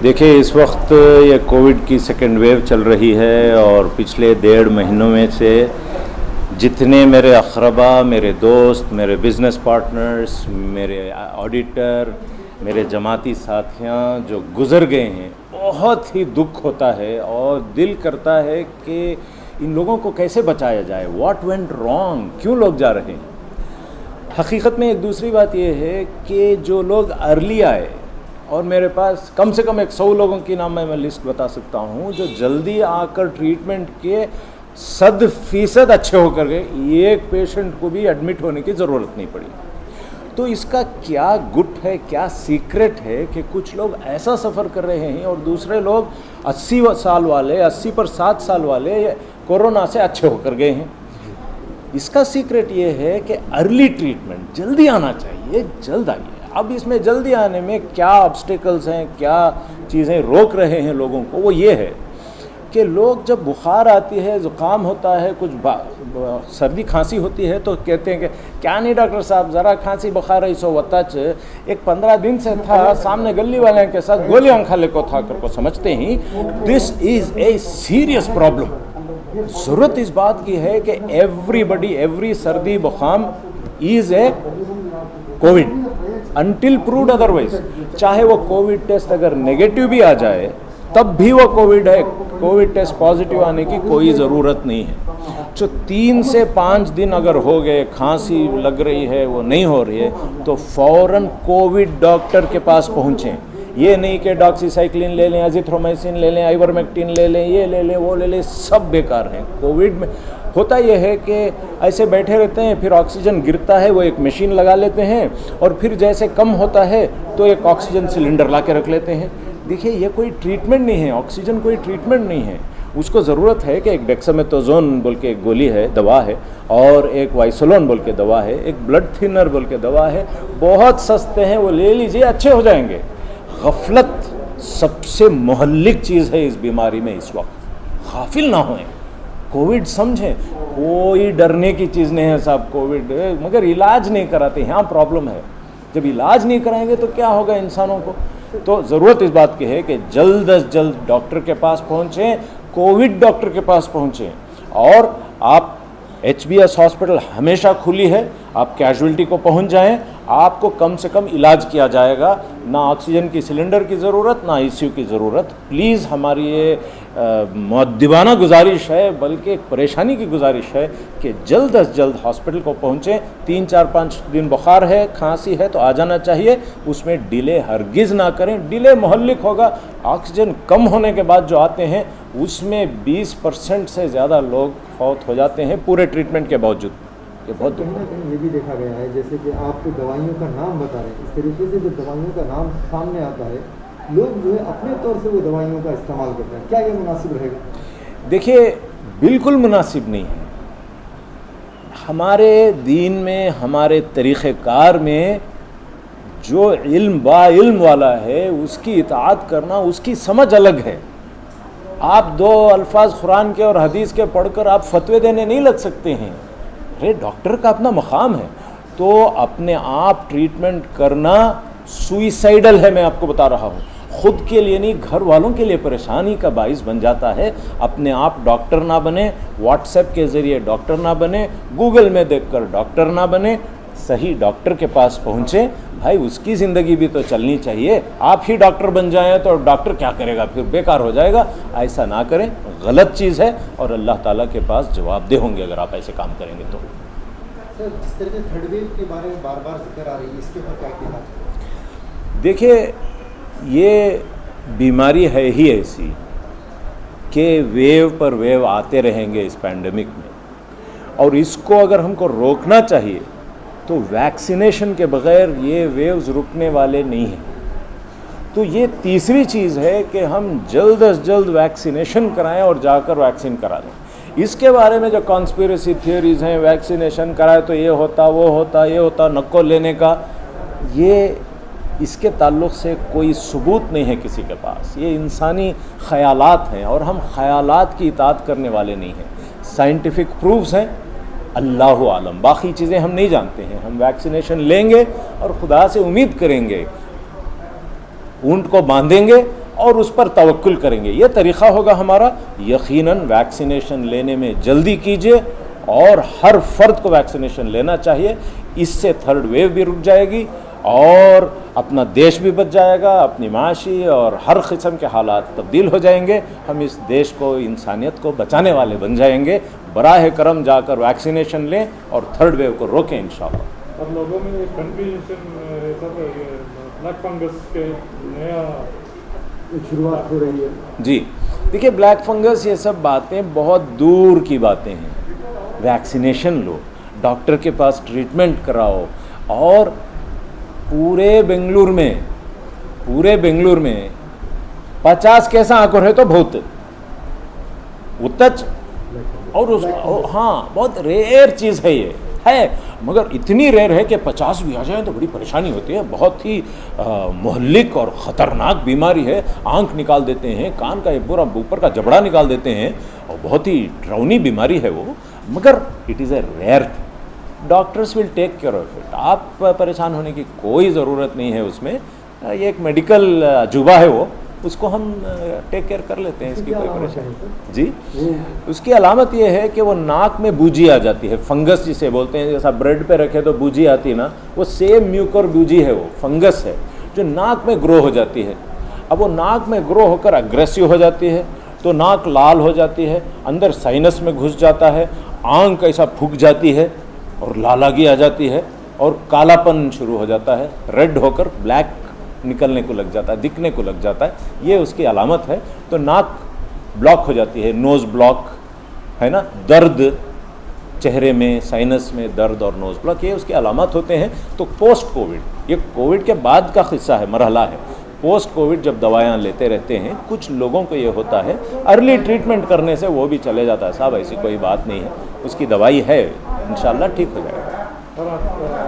देखिए, इस वक्त ये कोविड की सेकेंड वेव चल रही है और पिछले 1.5 महीनों में से जितने मेरे अक़रबा, मेरे दोस्त, मेरे बिज़नेस पार्टनर्स, मेरे ऑडिटर, मेरे जमाती साथियाँ जो गुज़र गए हैं, बहुत ही दुख होता है और दिल करता है कि इन लोगों को कैसे बचाया जाए। व्हाट वेंट रॉन्ग, क्यों लोग जा रहे हैं। हकीकत में एक दूसरी बात यह है कि जो लोग अर्ली आए, और मेरे पास कम से कम 100 लोगों की नाम मैं लिस्ट बता सकता हूँ जो जल्दी आकर ट्रीटमेंट के 100% अच्छे होकर गए, एक पेशेंट को भी एडमिट होने की ज़रूरत नहीं पड़ी। तो इसका क्या गुट है, क्या सीक्रेट है कि कुछ लोग ऐसा सफ़र कर रहे हैं और दूसरे लोग 80 साल वाले, 80 पर 7 साल वाले कोरोना से अच्छे होकर गए हैं। इसका सीक्रेट ये है कि अर्ली ट्रीटमेंट, जल्दी आना चाहिए, जल्द आइए। अब इसमें जल्दी आने में क्या ऑब्स्टिकल्स हैं, क्या चीज़ें रोक रहे हैं लोगों को, वो ये है कि लोग जब बुखार आती है, ज़ुकाम होता है, कुछ सर्दी खांसी होती है तो कहते हैं कि क्या नहीं डॉक्टर साहब, ज़रा खांसी बुखार है सो वतच एक 15 दिन से था, सामने गली वाले के साथ गोलियां खा ले को था कर को समझते ही this is a serious problem. ज़रूरत इस बात की है कि एवरीबडी, एवरी सर्दी बुखाम is a COVID until proved otherwise. चाहे वो कोविड टेस्ट अगर नेगेटिव भी आ जाए तब भी वो कोविड है, कोविड टेस्ट पॉजिटिव आने की कोई ज़रूरत नहीं है। जो 3 से 5 दिन अगर हो गए, खांसी लग रही है, वो नहीं हो रही है, तो फ़ौरन कोविड डॉक्टर के पास पहुँचें। ये नहीं कि डॉक्सीसाइक्लिन ले लें, एजिथ्रोमाइसिन ले लें, आइवरमेक्टिन ले लें, ये ले लें, वो ले लें, सब बेकार हैं। कोविड में होता यह है कि ऐसे बैठे रहते हैं, फिर ऑक्सीजन गिरता है, वो एक मशीन लगा लेते हैं और फिर जैसे कम होता है तो एक ऑक्सीजन सिलेंडर ला के रख लेते हैं। देखिए, ये कोई ट्रीटमेंट नहीं है, ऑक्सीजन कोई ट्रीटमेंट नहीं है। उसको ज़रूरत है कि एक डेक्सामेथासोन बोल के एक गोली है, दवा है, और एक वाइसोलोन बोल के दवा है, एक ब्लड थिनर बोल के दवा है, बहुत सस्ते हैं, वो ले लीजिए, अच्छे हो जाएंगे। गफलत सबसे मुहल्लिक चीज़ है इस बीमारी में। इस वक्त गाफिल ना होएं, कोविड समझें, कोई डरने की चीज़ नहीं है साहब। कोविड मगर इलाज नहीं कराते, यहाँ प्रॉब्लम है। जब इलाज नहीं कराएंगे तो क्या होगा इंसानों को। तो ज़रूरत इस बात की है कि जल्द अज जल्द डॉक्टर के पास पहुँचें, कोविड डॉक्टर के पास पहुँचें। और आप HBS हॉस्पिटल हमेशा खुली है, आप कैजुअल्टी को पहुंच जाएं, आपको कम से कम इलाज किया जाएगा। ना ऑक्सीजन की सिलेंडर की ज़रूरत, ना ICU की ज़रूरत। प्लीज़ हमारी ये मुअद्दिबाना गुजारिश है, बल्कि एक परेशानी की गुजारिश है कि जल्द अज जल्द हॉस्पिटल को पहुँचें। 3, 4, 5 दिन बुखार है, खांसी है तो आ जाना चाहिए, उसमें डिले हरगिज़ ना करें। डिले मुहल्लिक होगा। ऑक्सीजन कम होने के बाद जो आते हैं उसमें 20% से ज़्यादा लोग फौत हो जाते हैं पूरे ट्रीटमेंट के बावजूद। ये बहुत कहीं ना कहीं ये भी देखा गया है, जैसे कि आप दवाइयों का नाम बता रहे हैं, इस तरीके से जब दवाइयों का नाम सामने आता है, लोग जो है अपने तौर से वो दवाइयों का इस्तेमाल करते हैं। क्या ये मुनासिब रहेगा? देखिए, बिल्कुल मुनासिब नहीं है। हमारे दीन में, हमारे तरीक़ेकार में जो इल्म बाइल्म वाला है उसकी इताअत करना, उसकी समझ अलग है। आप 2 अल्फाज कुरान के और हदीस के पढ़कर आप फतवे देने नहीं लग सकते हैं। अरे डॉक्टर का अपना मकाम है। तो अपने आप ट्रीटमेंट करना सुइसाइडल है, मैं आपको बता रहा हूँ। खुद के लिए नहीं, घर वालों के लिए परेशानी का बाइस बन जाता है। अपने आप डॉक्टर ना बने, व्हाट्सएप के ज़रिए डॉक्टर ना बने, गूगल में देखकर डॉक्टर ना बने। सही डॉक्टर के पास पहुँचे भाई, उसकी ज़िंदगी भी तो चलनी चाहिए। आप ही डॉक्टर बन जाएं तो डॉक्टर क्या करेगा, फिर बेकार हो जाएगा। ऐसा ना करें, गलत चीज़ है और अल्लाह ताला के पास जवाबदेह होंगे अगर आप ऐसे काम करेंगे तो। सर, जिस तरह से थर्ड वेव के बारे में बार बार जिक्र आ रही है, इसके ऊपर क्या कहना चाहिए? देखिए, ये बीमारी है ही ऐसी कि वेव पर वेव आते रहेंगे इस पैंडेमिक में, और इसको अगर हमको रोकना चाहिए तो वैक्सीनेशन के बग़ैर ये वेव्स रुकने वाले नहीं हैं। तो ये तीसरी चीज़ है कि हम जल्द अज जल्द वैक्सीनेशन कराएं और जाकर वैक्सीन करा लें। इसके बारे में जो कॉन्स्पिरेसी थियोरीज़ हैं, वैक्सीनेशन कराए तो ये होता, वो होता, ये होता, नको लेने का, ये इसके ताल्लुक़ से कोई सबूत नहीं है किसी के पास। ये इंसानी ख़यालात हैं और हम ख़यालात की इताअत करने वाले नहीं हैं। साइंटिफिक प्रूफ्स हैं, अल्लाहु आलम, बाकी चीज़ें हम नहीं जानते हैं। हम वैक्सीनेशन लेंगे और खुदा से उम्मीद करेंगे, ऊँट को बांधेंगे और उस पर तवक्कुल करेंगे। ये तरीक़ा होगा हमारा। यकीनन वैक्सीनेशन लेने में जल्दी कीजिए और हर फर्द को वैक्सीनेशन लेना चाहिए। इससे थर्ड वेव भी रुक जाएगी और अपना देश भी बच जाएगा, अपनी माशी और हर किस्म के हालात तब्दील हो जाएंगे। हम इस देश को, इंसानियत को बचाने वाले बन जाएंगे। बराह करम जाकर वैक्सीनेशन लें और थर्ड वेव को रोकें इंशाअल्लाह। अब लोगों में कन्फ्यूजन ब्लैक फंगस के नया शुरुआत हो रही है। जी देखिए, ब्लैक फंगस ये सब बातें बहुत दूर की बातें हैं। वैक्सीनेशन लो, डॉक्टर के पास ट्रीटमेंट कराओ और पूरे बेंगलुरु में 50 केस आंकों है तो बहुत उत्तच और हाँ बहुत रेयर चीज़ है ये है, मगर इतनी रेयर है कि 50 भी आ जाए तो बड़ी परेशानी होती है। बहुत ही मुहल्लिक और ख़तरनाक बीमारी है। आंख निकाल देते हैं, कान का पूरा ऊपर का जबड़ा निकाल देते हैं और बहुत ही डरावनी बीमारी है वो, मगर it is a rare. Doctors will take care of it. आप परेशान होने की कोई ज़रूरत नहीं है उसमें। ये एक मेडिकल अजूबा है वो, उसको हम टेक केयर कर लेते हैं, इसकी कोई परेशानी जी। उसकी अलामत ये है कि वो नाक में बूजी आ जाती है, फंगस जिसे बोलते हैं। जैसा ब्रेड पे रखे तो बूजी आती है ना, वो सेम म्यूकर बूजी है, वो फंगस है जो नाक में ग्रो हो जाती है। अब वो नाक में ग्रो होकर अग्रेसिव हो जाती है तो नाक लाल हो जाती है, अंदर साइनस में घुस जाता है, आंख ऐसा फूक जाती है और लालागी आ जाती है और कालापन शुरू हो जाता है, रेड होकर ब्लैक निकलने को लग जाता है, दिखने को लग जाता है। ये उसकी अलामत है। तो नाक ब्लॉक हो जाती है, नोज़ ब्लॉक है ना, दर्द चेहरे में, साइनस में दर्द और नोज़ ब्लॉक, ये उसके अलामत होते हैं। तो पोस्ट कोविड, ये कोविड के बाद का किस्सा है, मरहला है। पोस्ट कोविड जब दवाएं लेते रहते हैं, कुछ लोगों को ये होता है, अर्ली ट्रीटमेंट करने से वो भी चले जाता है। साहब ऐसी कोई बात नहीं है, उसकी दवाई है, इंशाल्लाह ठीक हो जाएगा।